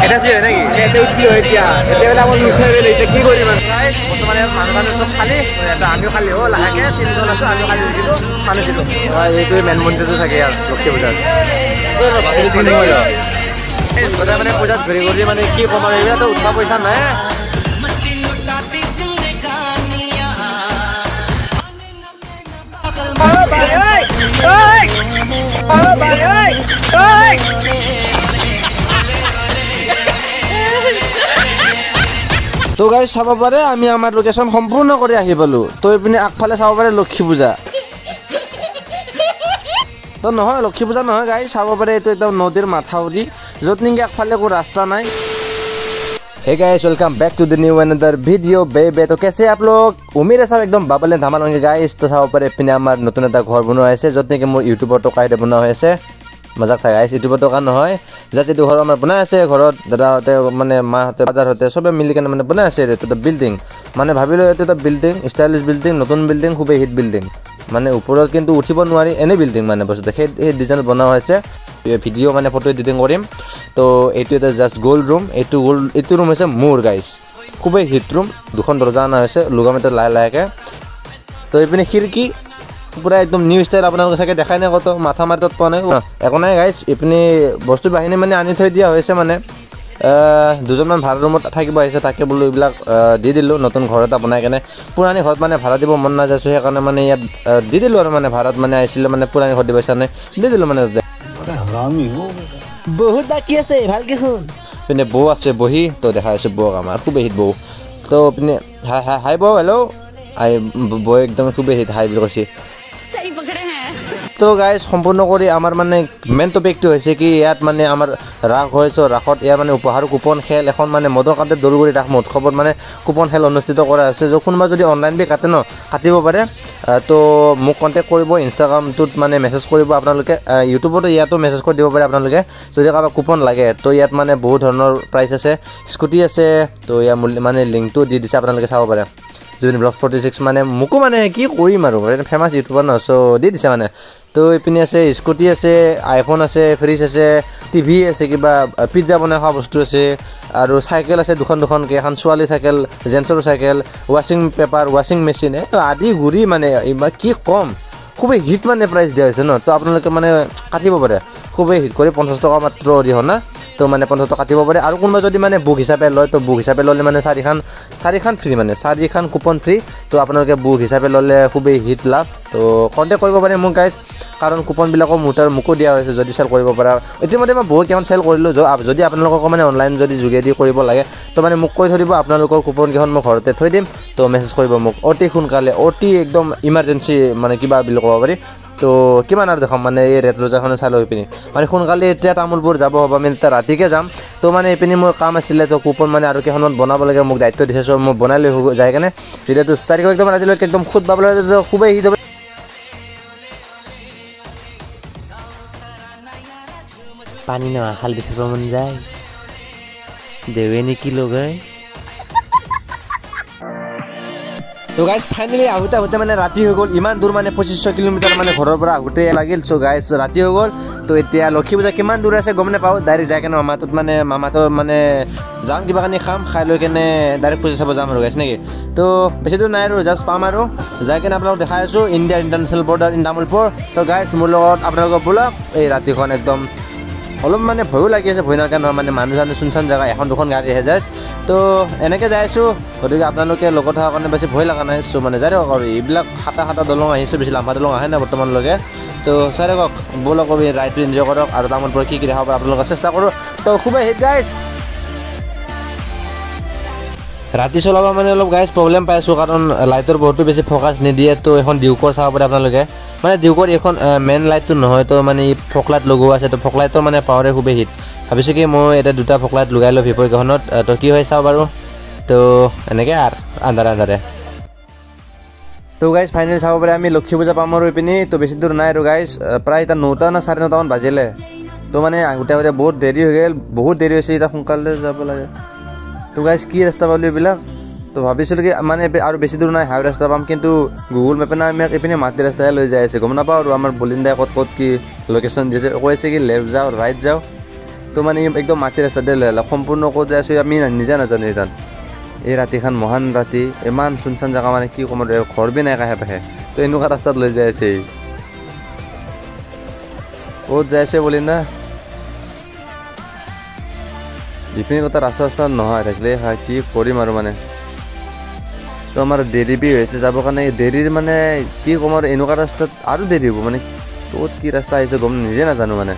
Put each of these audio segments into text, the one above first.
এটা কি হয় নাকি এটা কি হয় এতিয়া এটা আমাৰ মুখে বেলে এটা কি কৰিম গাইস বৰ্তমানে মানুহ সব খালি এটা আমিও খালি হ লাহেকে তিনজন আছো আমিও খালি হৈ গিলো পানী দিলো এইটোৱে মেন মন্দিৰটো থাকে ইয়াৰ লক্ষ্মী পূজাত বাকী তিনি হৈ যায় এই সদায় মানে পূজাত ঘূৰি ঘূৰি মানে কি কম আৰু এইবিলাকতো উঠা পইচা নাই তো গাইজ চাব পাৰে আমি আমাৰ লোকেশ্যন সম্পূৰ্ণ কৰি আহি পালো তো এইপিনে আগফালে চাব পাৰে লক্ষ্মী পূজা তো নহয় লক্ষ্মী পূজা নহয় গাইজ চাব পাৰে এইটো একদম নদীৰ মাথাউৰি য'ত নেকি আগফালে একো ৰাস্তা নাই Hey guys, welcome back to the new another video baby. तो कैसे आप लोग उम्मीद है सब एकदम बबल एंड धमाल होंगे गाइस तो सब पर एपिने आमार नतुन एटा घर बनवा আছে যত নেকি মোৰ ইউটিউবৰ টকাইতে বনোৱা হৈছে মজাক থাকে গাইস ইউটিউবৰ টকা নহয় যাতে এইটো ঘৰ আমাৰ বনাই আছে ঘৰত দাদাহতে মানে মাহতে বাজাৰহতে সবে মিলি কেনে মানে বনাই আছে এটা বিল্ডিং মানে ভাবিলো এটা বিল্ডিং স্টাইলিশ বিল্ডিং নতুন বিল্ডিং খুবই হিট বিল্ডিং মানে ওপৰত কিন্তু উঠিব নোৱাৰি এনে বিল্ডিং মানে বস্তু দেখে এই ডিজাইন বনোৱা হৈছে ভিডিও মানে ফটো এডিটিং কৰিম তো এইটো এটা জাস্ট গোল্ড ৰুম এইটো ৰুম হৈছে মোৰ গাইস খুবই হিট রুম দুখন দরজা আনা হৈছে লুগামেতে লাইকে তো এইপিনে খিড়কি পুরা একদম নিউ স্টাইল আপোনালোকে চাগে দেখাই নাই কত মাথা মাৰি তত পোৱা নাই একো নাই গাইস এইপিনে বস্তু বাহিনী মানে আনি থৈ দিয়া হৈছে মানে দুজনমান ভাড়া ৰুমত থাকিব আহিছে তাকে বোলো এইবিলাক দি দিলোঁ নতুন ঘৰ এটা বনাই কেনে পুৰাণি ঘৰত মানে ভাড়া দিব মন নাযাইছোঁ সেইকাৰণে মানে ইয়াত দি দিলোঁ আৰু মানে ভাড়াত মানে আহিছিলে মানে পুৰাণি ঘৰ দিব ইচ্ছা নাই দি দিলোঁ মানে বহুত বাকী আছে ভালকে শুন পিনে বৌ আছে বহি তো দেখা আছে বৌক আমাৰ খুবেই হিট বৌ তো পিনে হাই বৌ হেল্ল' বৌ একদম খুবেই হিট হাই বুলি কৈছে তো গাইজ সম্পূৰ্ণ কৰি আমাৰ মানে মেইন টপিকটো হৈছে কি ইয়াত মানে আমাৰ ৰাস হৈছে ৰাসত ইয়াৰ মানে উপহাৰ কুপন খেল এখন মানে মদৰ কামতে দৌলগুৰি ৰাস মহোৎসৱত মানে কুপন খেল অনুষ্ঠিত কৰা হৈছে কোনোবা যদি অনলাইন বি কাটে ন কাটিব পাৰে তো মোক কণ্টেক্ট কৰিব ইনষ্টাগ্ৰামটোত মানে মেছেজ কৰিব আপোনালোকে ইউটিউবতো ইয়াতো মেছেজ কৰি দিব পাৰে আপোনালোকে যদি কাৰোবাক কুপন লাগে তো ইয়াত মানে বহুত ধৰণৰ প্ৰাইচ আছে স্কুটি আছে তো ইয়াৰ মানে লিংকটো দি দিছে আপোনালোকে চাব পাৰে জুবিন ব্লগ 46 মানে মোকো মানে কি কৰিম আৰু ফেমাছ ইউটিউবাৰ ন চ' দি দিছে মানে তো এইপিনে আছে স্কুটি আছে আইফোন আছে ফ্ৰিজ আছে টিভি আছে কিবা পিজ্জা বনাই খোৱা বস্তু আছে আৰু চাইকেল আছে দুখনকৈ এখন ছোৱালী চাইকেল জেন্টছৰ চাইকেল ৱাশ্বিং পেপাৰ ৱাশ্বিং মেচিন আদি ঘূৰি মানে ইমান কি কম খুবেই হিট মানে প্ৰাইচ দিয়া হৈছে ন তো আপোনালোকে মানে কাটিব পাৰে খুবেই হিট কৰি 50 টকা মাত্ৰ অৰিহণা তো মানে 50 টকা কাটিব পাৰে আৰু কোনোবা যদি মানে বুক হিচাপে লয় তো বুক হিচাপে ল'লে মানে চাৰিখন ফ্ৰী মানে 4খন কুপন ফ্ৰী তো আপোনালোকে বুক হিচাপে ল'লে খুবেই হিট লাভ তো কণ্টেক্ট কৰিব পাৰে মোক গাইজ কাৰণ কুপনবিলাকো মোকো দিয়া হৈছে যদি চেল কৰিব পৰা ইতিমধ্যে মই বহুত কেইখন চেল কৰিলোঁ যদি আপোনালোকক মানে অনলাইন যদি যোগেদি কৰিব লাগে তো মানে মোক কৈ থৈ দিব আপোনালোকৰ কুপনকেইখন মই ঘৰতে থৈ দিম তো মেছেজ কৰিব মোক অতি সোনকালে অতি একদম ইমাৰ্জেঞ্চি মানে কিবা বুলি ক'ব পাৰি তো কিমান আৰু দেখাম মানে এই ৰেড ৰজাখনে চাই লৈ পিনি মানে সোনকালে এতিয়া তামোলপুৰ যাব হ'ব আমি এতিয়া ৰাতিকে যাম তো মানে এইপিনি মোৰ কাম আছিলে তো কুপন মানে আৰু কেইখনমান বনাব লাগে মোক দায়িত্ব দিছে চ' মই বনাই লৈ যাই কেনে ভিডিঅ'টো চাৰিশ একদম আজিলৈকে একদম খুদ পাবলৈ খুবেই হিট হ'ব পানী ন হাল বিচাৰিব মন যায় দেৱে নেকি লগাই তো গাইজ ফাইনেলি আহোঁতে মানে ৰাতি হৈ গ'ল ইমান দূৰ মানে 2500 কিলোমিটাৰ মানে ঘৰৰ পৰা আহোঁতে লাগিল চ' গাইজ ৰাতি হৈ গ'ল তো এতিয়া লক্ষী পূজা কিমান দূৰ আছে গম নাপাওঁ ডাইৰেক্ট যাই কেনে মামাটোৰ মানে যাম কিবা কানি খাই লৈ কেনে ডাইৰেক্ট পূজা চাব যাম আৰু গাইজ নেকি তো বেছি দূৰ নাই আৰু জাষ্ট পাম আৰু যাই কেনে আপোনালোকক দেখাই আছোঁ India international border in Tamulpur তো গাইজ মোৰ লগত আপোনালোকক ব'লক এই ৰাতিখন একদম অলপ মানে ভয়ো লাগি আছে ভয় নালাগে নহয় মানে মানুহ জানো চুনচান জেগা এখন দুখন গাড়ী আহে যায় তো এনেকৈ যাই আছোঁ গতিকে আপোনালোকে লগত থকাৰ কাৰণে বেছি ভয় লগা নাই চ' মানে যাই থাকক আৰু এইবিলাক হাতা দলং আহিছে বেছি লাম্বা দলং আহে নাই বৰ্তমানলৈকে তো চাই থাকক ব'লক ৰাইডটো এনজয় কৰক আৰু তামোলপুৰ কি দেখাব পাৰে আপোনালোকে চেষ্টা কৰোঁ তো খুবেই হিট গাইজ ৰাতি চলাব মানে অলপ গাইজ প্ৰব্লেম পাই আছোঁ কাৰণ লাইটৰ বহুতো বেছি ফ'কাছ নিদিয়ে তো এখন ডিউকৰ চাব পাৰে আপোনালোকে মানে ডিউকৰ এখন মেইন লাইটটো নহয় তো মানে ফক লাইট লগোৱা আছে তো ফক লাইটৰ মানে পাৱাৰে খুবেই হিট ভাবিছোঁ কি মই এটা দুটা ফক লাইট লগাই লওঁ ভিপৰকেইখনত তো কি হয় চাওঁ বাৰু তো এনেকৈ আৰু আন্ধাৰে তো গাইজ ফাইনেলি চাব পাৰে আমি লক্ষী পূজা পাম আৰু এইপিনি তো বেছি দূৰ নাই আৰু গাইজ প্ৰায় এতিয়া 9টা না 9:30মান বাজিলে তো মানে আহোঁতে বহুত দেৰি হৈ গ'ল বহুত দেৰি হৈছে এতিয়া সোনকালে যাব লাগে তো গাইজ কি ৰাস্তা পালোঁ এইবিলাক তো ভাবিছিলোঁ কি মানে আৰু বেছি দূৰ নাই হাইৱে ৰাস্তা পাম কিন্তু গুগল মেপে না আমাক এইপিনে মাটি ৰাস্তাহে লৈ যাই আছে গম নাপাওঁ আৰু আমাৰ বলিন্দাই ক'ত কি লোকেশ্যন দিছে কৈছে কি লেফ্ট যাওঁ ৰাইট যাওঁ তো মানে একদম মাটি ৰাস্তাতে লৈ আহিলে সম্পূৰ্ণ ক'ত যাই আছোঁ আমি নিজে নাজানো এইখন এই ৰাতিখন মহান ৰাতি ইমান চুনচান জেগা মানে কি ক'ম ঘৰ বি নাই কাষে পাশে তো এনেকুৱা ৰাস্তাত লৈ যাই আছে ক'ত যাই আছে বুলি না ইপিনে কথা ৰাস্তা নহয় থাকিলে কি কৰিম আৰু মানে তো আমাৰ দেৰি বি হৈছে যাবৰ কাৰণে দেৰিৰ মানে কি ক'ম আৰু এনেকুৱা ৰাস্তাত আৰু দেৰি হ'ব মানে ক'ত কি ৰাস্তা আহিছে গম নিজে নাজানো মানে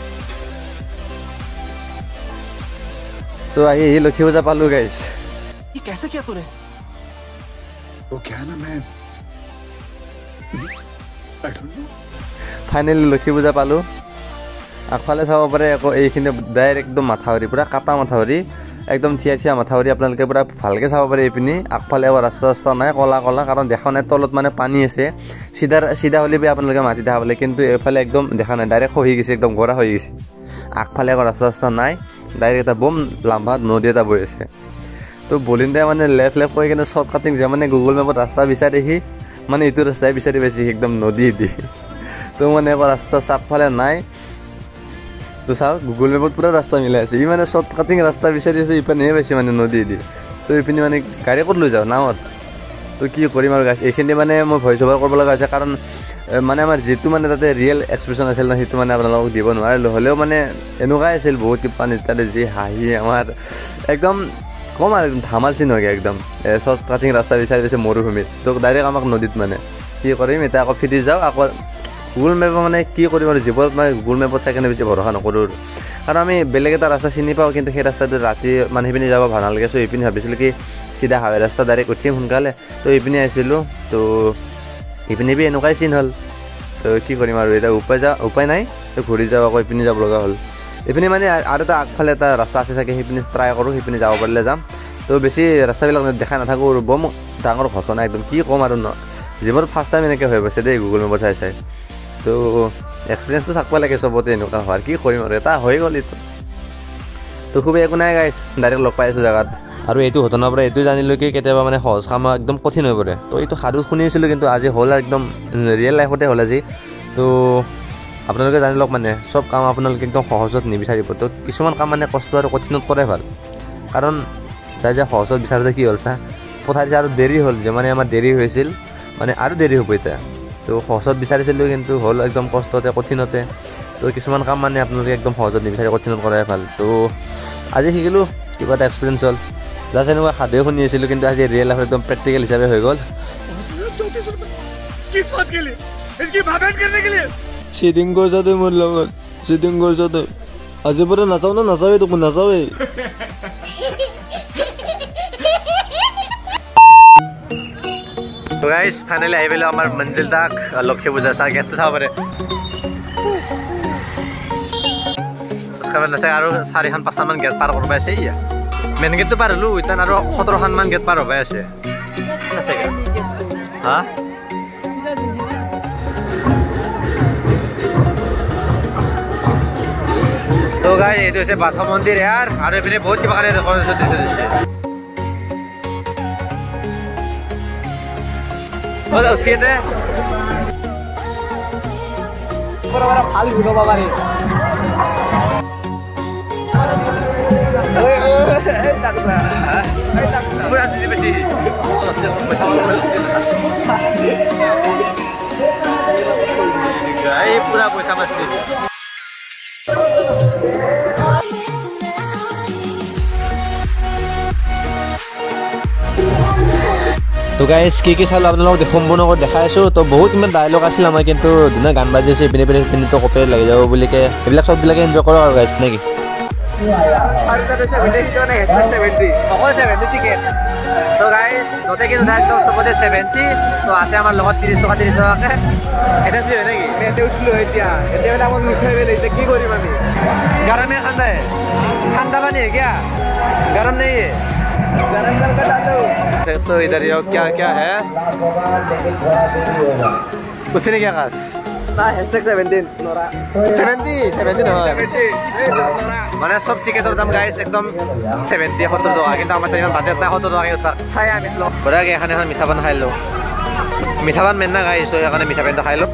তো আহি লক্ষী পূজা পালোঁ গাইছ कैसे किया तूने वो क्या ना मैं I don't know finally Lakshmi পূজা পালোঁ আগফালে চাব পাৰে আকৌ এইখিনি ডাইৰেক্ট একদম মাথাউৰি পূৰা কাটা মাথাউৰি একদম থিয়া মাথাউৰি আপোনালোকে পূৰা ভালকৈ চাব পাৰে এইপিনি আগফালে আকৌ ৰাস্তা নাই কলা কাৰণ দেখা নাই তলত মানে পানী আছে চিধা হ'লে বি আপোনালোকে মাটি দেখা পালে কিন্তু এইফালে একদম দেখা নাই ডাইৰেক্ট খহি গৈছে একদম গৰা হৈ গৈছে আগফালে আকৌ ৰাস্তা নাই ডাইৰেক্ট এটা বম লাম্বা নদী এটা বৈ আছে তো বলিন্দাই মানে লেফ্ট কৈ কিনে শ্বৰ্ট কাটিং যে মানে গুগল মেপত ৰাস্তা বিচাৰি সি মানে এইটো ৰাস্তাই বিচাৰি পাইছে একদম নদী দি তো মানে আকৌ ৰাস্তা চাপফালে নাই তো চাওক গুগল মেপত পূৰা ৰাস্তা মিলাই আছে ই মানে শ্বৰ্ট কাটিং ৰাস্তা বিচাৰি আছে ইপিনেহে পাইছে মানে নদী দি তো এইপিনে মানে গাড়ী ক'ত লৈ যাওঁ নাৱত তো কি কৰিম আৰু এইখিনি মানে মই ভইচ অভাৰ কৰিব লগা হৈছে কাৰণ মানে আমাৰ যিটো মানে তাতে ৰিয়েল এক্সপ্ৰেশ্যন আছিল ন সেইটো মানে আপোনালোকক দিব নোৱাৰিলোঁ হ'লেও মানে এনেকুৱাই আছিল বহুত পানীত তাতে যি হাঁহি আমাৰ একদম কম আৰু ধামাল চিন হয়গৈ একদম শ্বৰ্ট কাটিং ৰাস্তা বিচাৰি পাইছে মৰুভূমিত তো ডাইৰেক্ট আমাক নদীত মানে কি কৰিম এতিয়া আকৌ ফিৰি যাওঁ আকৌ গুগল মেপত মানে কি কৰিম আৰু জীৱনত মানে গুগল মেপত চাই কিনে বেছি ভৰসা নকৰোঁ কাৰণ আমি বেলেগ এটা ৰাস্তা চিনি পাওঁ কিন্তু সেই ৰাস্তাটো ৰাতি মানে সেইপিনি যাব ভাল নালাগে চ' এইপিনি ভাবিছিলোঁ কি চিধা হাৱে ৰাস্তা ডাইৰেক্ট উঠিম সোনকালে তো এইপিনি আহিছিলোঁ তো এইপিনি বি এনেকুৱাই চিন হ'ল তো কি কৰিম আৰু এতিয়া উপায় নাই তো ঘূৰি যাওঁ আকৌ এইপিনি যাব লগা হ'ল এইপিনি মানে আৰু এটা আগফালে এটা ৰাস্তা আছে চাগে সেইপিনি ট্ৰাই কৰোঁ সেইপিনি যাব পাৰিলে যাম তো বেছি ৰাস্তাবিলাক দেখাই নাথাকোঁ আৰু বম ডাঙৰ ঘটনা একদম কি ক'ম আৰু ন জীৱনত ফাৰ্ষ্ট টাইম এনেকৈ হৈ গৈছে দেই গুগল মেপত চাই তো এক্সপিৰিয়েঞ্চটো থাকিব লাগে চবতে এনেকুৱা হোৱাৰ কি কৰিম আৰু এটা হৈ গ'ল এইটো তো খুবেই একো নাই গাইছ ডাইৰেক্ট লগ পাই আছোঁ জেগাত আৰু এইটো ঘটনাৰ পৰা এইটো জানিলোঁ কি কেতিয়াবা মানে সহজ কাম একদম কঠিন হৈ পৰে তো এইটো সাধু শুনিছিলোঁ কিন্তু আজি হ'ল একদম ৰিয়েল লাইফতে হ'ল আজি তো আপোনালোকে জানি লওক মানে চব কাম আপোনালোকে একদম সহজত নিবিচাৰিব তো কিছুমান কাম মানে কষ্ট আৰু কঠিনত কৰাই ভাল কাৰণ যাই যে সহজত বিচাৰোঁতে কি হ'ল চা পথাৰ আৰু দেৰি হ'ল যে মানে আমাৰ দেৰি হৈছিল মানে আৰু দেৰি হ'ব এতিয়া তো সহজত বিচাৰিছিলোঁ কিন্তু হ'ল একদম কষ্টতে কঠিনতে তো কিছুমান কাম মানে আপোনালোকে একদম সহজত নিবিচাৰি কঠিনত কৰাই ভাল তো আজি শিকিলোঁ কিবা এটা এক্সপিৰিয়েঞ্চ হ'ল জাষ্ট এনেকুৱা সাধুৱে শুনি আছিলোঁ কিন্তু আজি ৰিয়েল লাইফত একদম প্ৰেক্টিকেল হিচাপে হৈ গ'ল চিটিং কৰিছ তই মোৰ লগত চিটিং কৰিছ তই আজিৰ পৰা নাচাওঁ ন নাচাৱেই তোক নাচাৱেই গাইছ ফাইনেলি আহি পেলাই আমাৰ মঞ্জিল তাক লক্ষী পূজা চাহ গেটটো চাব পাৰে নাচাই আৰু 4-5মান গেট পাৰ কৰিব আছে ইয়া মেইন গেটটো পাৰ হ'লোঁ ইতান আৰু 17খনমান গেট পাৰ হ'ব আছে হা তো গাইছ এইটো হৈছে বাথৌ মন্দিৰ ইয়াৰ আৰু এইপিনে বহুত কিবা কাৰণে ডেক'ৰেশ্যন দি থৈছে উঠিতে ভাল ঘূৰাব পাৰি পুৰা পইচা মাছলি তো গাইছ কি চালোঁ আপোনালোকক সম্পূৰ্ণ কৰি দেখাই আছোঁ তো বহুত ইমান ডাইলগ আছিল আমাৰ কিন্তু ধুনীয়া গান বাজি আছে ইপিনে পিনে তো কপি লাগি যাব বুলিকে এইবিলাক চববিলাকে এনজয় কৰক আৰু গাইছ নেকি তো গাইছ য'তে কিন্তু একদম চবতে 70 তো আছে আমাৰ লগত 30 টকাকৈ এতিয়া ফ্ৰী হয় নেকি এতিয়া উঠিলোঁ এতিয়া বোলে আমাক নুঠাই পেলাই এতিয়া কি কৰিম আমি গৰমে ঠাণ্ডা পানী কিয়া গৰম নেই तो इधर ये क्या क्या है कुछ नहीं क्या खास #17 नोरा 70 মানে সব টিকেটৰ দাম গাইছ একদম 70 70 টকা কিন্তু আমাৰ ইমান বাজেট নাই 70 টকাকৈ উঠা চাই আনিছিলোঁ বঢ়িয়াকৈ এখন মিঠা পান খাই লওঁ মিঠা পান মেন না গাইছ সেইকাৰণে মিঠা পানটো খাই লওঁ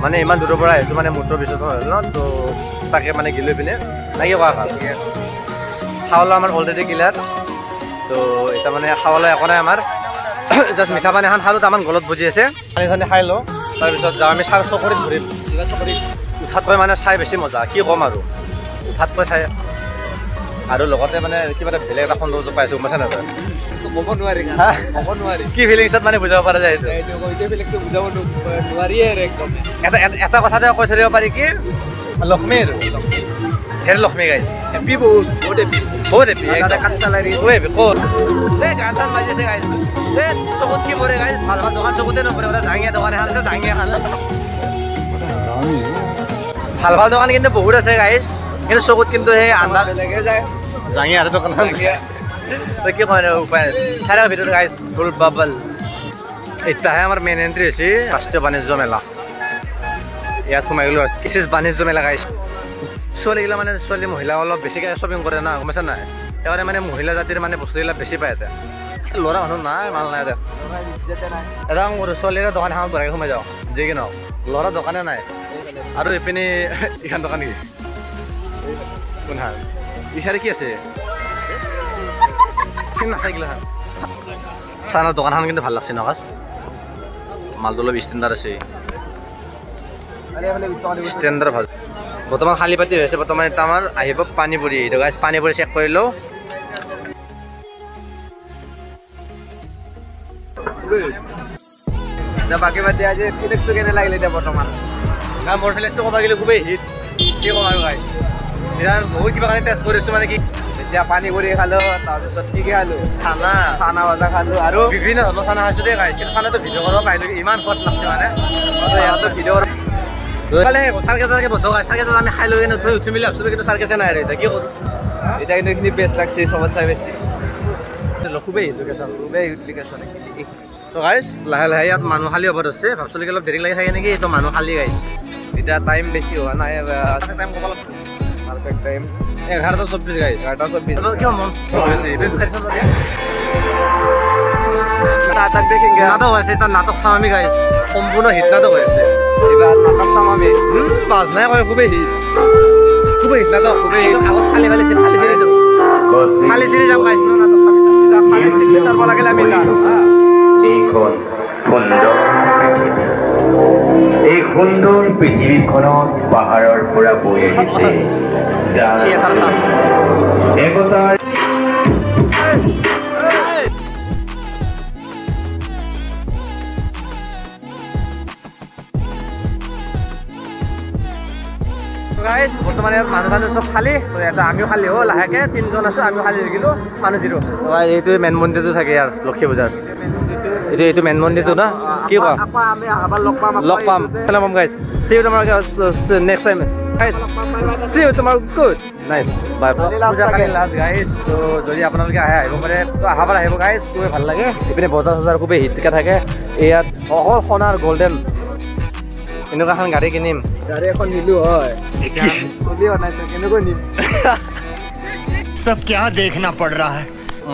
মানে ইমান দূৰৰ পৰা আহিছোঁ মানে মূত্ৰ বিসৰ্জন হ'ল ন তো তাকে মানে গিলৈ পিনে নাকি কোৱা খাবলৈ আমাৰ অলৰেডি গিলাত তো এতিয়া মানে খাবলৈ একো নাই আমাৰ জাষ্ট মিঠা পানী এখন খালোঁ তাৰমান গলত বুজি আছে পানী চানী খাই লওঁ তাৰপিছত যাওঁ আমি চাৰ চকৰিত ঘূৰিম চকৰিত উঠাতকৈ মানে চাই বেছি মজা কি ক'ম আৰু উঠাতকৈ চাই আৰু লগতে মানে কিবা এটা বেলেগ এটা সৌন্দৰ্য পাইছোঁ গম পাইছা নাই ক'ব নোৱাৰি ক'ব নোৱাৰি কি ফিলিংছত মানে বুজাব পৰা যায় বুজাব নোৱাৰিয়ে একদম এটা কথাতে কৈ থৈ দিব পাৰি কি লক্ষ্মীৰ হেৰ লক্ষ্মী গাইছ হেপী বহুত হেপী বহুত হেপী কাঠ চালাৰী ক'ত গান চান বাজিছে গাইছ চকুত কি পৰে গাইছ ভাল ভাল দোকান চকুতে নপৰে জাঙিয়া দোকান এখন আছে জাঙিয়া খান ভাল ভাল দোকান কিন্তু বহুত আছে গাইছ কিন্তু চকুত কিন্তু সেই আন্ধাৰ বেলেগে যায় জাঙিয়া আৰু দোকান কি কয় উপায় চাৰিৰ ভিতৰত গাইছ ফুল বাবল এতিয়াহে আমাৰ মেইন এণ্ট্ৰি হৈছে ৰাষ্ট্ৰীয় বাণিজ্য মেলা ইয়াত সোমাই গ'লো কিচিছ বাণিজ্য মেলা গাইছ ছোৱালীগিলা মানে ছোৱালী মহিলা অলপ বেছিকৈ শ্বপিং কৰে না গম পাইছা নাই সেইকাৰণে মানে মহিলা জাতিৰ মানে বস্তুবিলাক বেছি পায় এতিয়া ল'ৰা মানুহ নাই মাল নাই এতিয়া এটা কাম কৰোঁ ছোৱালীৰে দোকান এখন বঢ়াই সোমাই যাওঁ যি কি নহওক ল'ৰা দোকানে নাই আৰু এইপিনে এইখন দোকান নেকি কোন হান ইচাৰি কি আছে নাথাকিলে চানৰ দোকানখন কিন্তু ভাল লাগছে নকাচ মালটো অলপ ষ্টেণ্ডাৰ্ড আছে ষ্টেণ্ডাৰ্ড ভাল বৰ্তমান খালী পাতি হৈছে বৰ্তমান এতিয়া আমাৰ আহিব পানী পুৰি এইটো গাইছ পানী পুৰি চেক কৰি লওঁ বাকী বাদ দিয়া আজি ফিলিংছটো কেনে লাগিলে এতিয়া বৰ্তমান মোৰ ফিলিংছটো ক'ব গ'লে খুবেই হিট কি ক'ম আৰু গাইছ এতিয়া বহুত কিবা কাৰণে টেষ্ট কৰিছোঁ মানে কি এতিয়া পানী পুৰি খালোঁ তাৰপিছত কি কি খালোঁ চানা চানা ভাজা খালোঁ আৰু বিভিন্ন ধৰণৰ চানা খাইছোঁ দেই গাইছ কিন্তু চানাটো ভিডিঅ' কৰিব পাৰিলোঁ ইমান সোৱাদ লাগছে মানে ইয়াতো ভিডিঅ' চাৰ্কেটাৰকে বন্ধ খাই চাৰ্কেটাৰ আমি খাই লৈ কিনে উঠি মেলি ভাবছিলোঁ কিন্তু চাৰ্কেছে নাই আৰু এতিয়া কি কৰোঁ এতিয়া কিন্তু এইখিনি বেষ্ট লাগছে চবত চাই বেছি খুবেই লোকেশ্যন খুবেই লোকেশ্যন তো গাইছ লাহে লাহে ইয়াত মানুহ খালী হ'ব ধৰিছে ভাবছিলোঁ অলপ দেৰি লাগি থাকে নেকি এইটো মানুহ খালী গাইছ এতিয়া টাইম বেছি হোৱা নাই টাইম ক'ব লাগিব পাৰফেক্ট টাইম 11:24 গাইছ 11:24 কিয় মন হৈছে এইটো খাইছোঁ নাটক দেখিংগে নাটক হৈছে এটা নাটক চাম আমি গাইছ সম্পূৰ্ণ হিট নাটক হৈ আছে এইবাৰ নাটক চাম আমি পাঁচ নাই কয় খুবেই হিট নাটক খুবেই হিট আগত খালি চিৰি যাম খালি চিৰি যাম গাইছ নাটক চাম খালি চিৰি চাব লাগিলে আমি এইখন সুন্দৰ এই সুন্দৰ পৃথিৱীখনত পাহাৰৰ পৰা বৈ আহিছে একতাৰ গাইছ বৰ্তমান ইয়াত মানুহ চানুহ চব খালী এটা আমিও খালী হ'ল লাহেকৈ তিনিজন আছোঁ আমিও খালী থাকিলোঁ মানুহ জিৰো এইটো মেইন মন্দিৰটো থাকে ইয়াৰ লক্ষী পূজাৰ এইটো মেইন মন্দিৰটো ন কি কোৱা লগ পাম গাইছ চি ইউ তোমাৰ নেক্সট টাইম গাইছ চি ইউ তোমাৰ গুড নাইচ বাই পূজা কালি লাষ্ট গাইছ তো যদি আপোনালোকে আহিব পাৰে তো অহাৰ আহিব গাইছ খুবেই ভাল লাগে এইপিনে বজাৰ চজাৰ খুবেই হিটকৈ থাকে ইয়াত অকল সোণাৰ গল্ডেন এনেকুৱা এখন গাড়ী কিনিম গাড়ী এখন নিলো হয় চলি হোৱা নাই কেনেকৈ নিম সব क्या देखना पड़ रहा है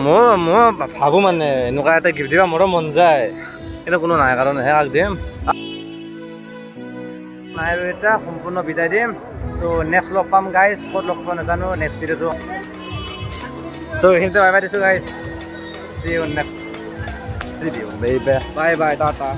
মই ভাবোঁ মানে এনেকুৱা এটা গিফ্ট দিবা মোৰো মন যায় কিন্তু কোনো নাই কাৰণে হে আগ দিম নাই আৰু এতিয়া সম্পূৰ্ণ বিদায় দিম তো নেক্সট লগ পাম গাইছ ক'ত লগ পাম নাজানো নেক্সট ভিডিঅ'টো তো এইখিনিতে বাই বাই দিছোঁ guys see you next video' bye bye bye bye Tata